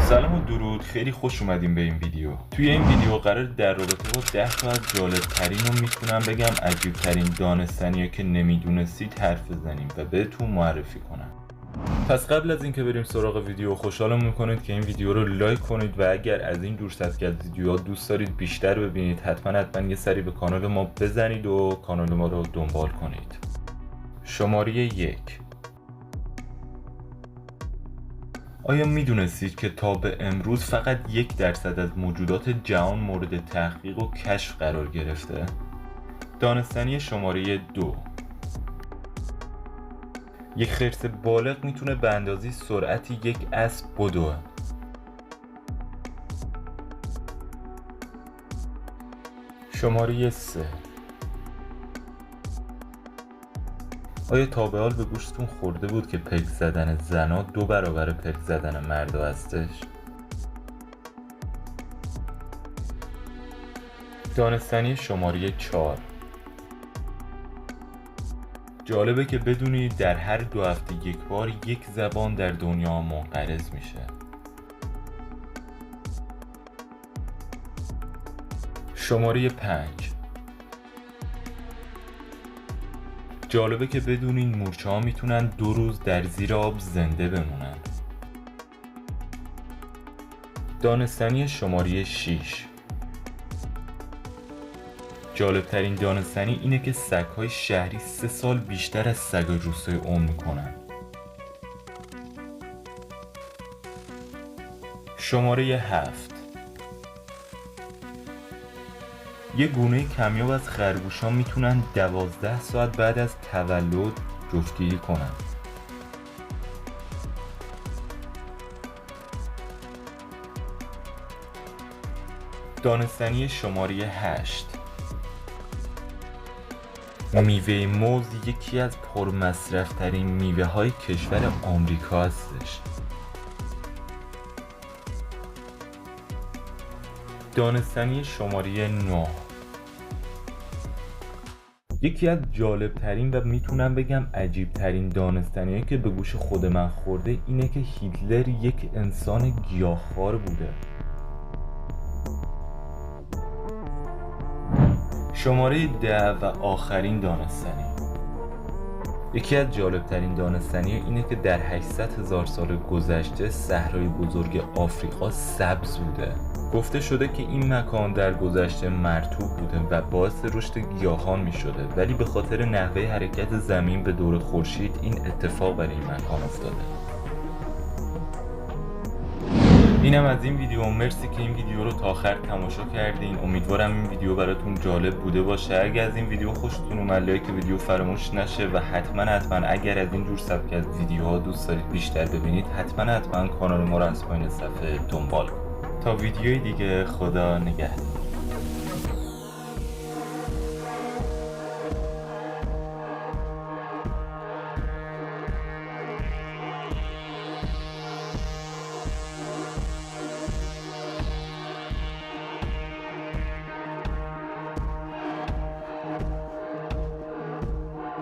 سلام و درود، خیلی خوش اومدیم به این ویدیو. توی این ویدیو قرار در رابطه با 10 تا از جالب ترین و میتونم بگم عجیب ترین دانستنیه که نمیدونستید حرف بزنیم و بهتون معرفی کنم. پس قبل از اینکه بریم سراغ ویدیو، خوشحالم میکنید که این ویدیو رو لایک کنید و اگر از این جور سبک از ویدیوها دوست دارید بیشتر ببینید حتما یه سری به کانال ما بزنید و کانال ما رو دنبال کنید. شماره 1: آیا میدونستید که تا به امروز فقط 1% از موجودات جهان مورد تحقیق و کشف قرار گرفته؟ دانستنی شماره 2: یک خرس بالغ میتونه به اندازه سرعت یک اسب بدوه. شماره 3: آیا تا به حال به گوشتون خورده بود که پلک زدن زنا 2 برابر پلک زدن مردا هستش؟ دانستنی شماره 4: جالبه که بدونید در هر 2 هفته یک بار یک زبان در دنیا منقرض میشه. شماره 5: جالبه که بدونین مورچه ها میتونن 2 روز در زیر آب زنده بمونن. دانستنی شماره 6: جالبترین دانستنی اینه که سگ‌های شهری 3 سال بیشتر از سگ‌های روستایی عمر میکنن. شماره 7: یه گونه کمیاب از خرگوش‌ها میتونن 12 ساعت بعد از تولد جفتگیری کنن. دانستنی شماره 8: میوه موز یکی از پرمصرف‌ترین میوه‌های کشور آمریکا هستش. دانستنی شماره 9: یکی از جالبترین و میتونم بگم عجیبترین دانستنیه که به گوش خود من خورده اینه که هیتلر یک انسان گیاهخوار بوده. شماره 10 و آخرین دانستنی: یکی از جالبترین دانستنی اینه که در 800,000 سال گذشته صحرای بزرگ آفریقا سبز بوده. گفته شده که این مکان در گذشته مرطوب بوده و باعث رشد گیاهان می شده، ولی به خاطر نحوه حرکت زمین به دور خورشید این اتفاق برای این مکان افتاده. اینم از این ویدیو. مرسی که این ویدیو رو تا آخر تماشا کردین. امیدوارم این ویدیو براتون جالب بوده باشه. اگر از این ویدیو خوشتون اومد لایک ویدیو فراموش نشه و حتما اگر از این جور سبک از ویدیوها دوست دارید بیشتر ببینید حتما کانال ما رو از پایین صفحه دنبال کنید. تا ویدیوی دیگه، خدا نگهدار.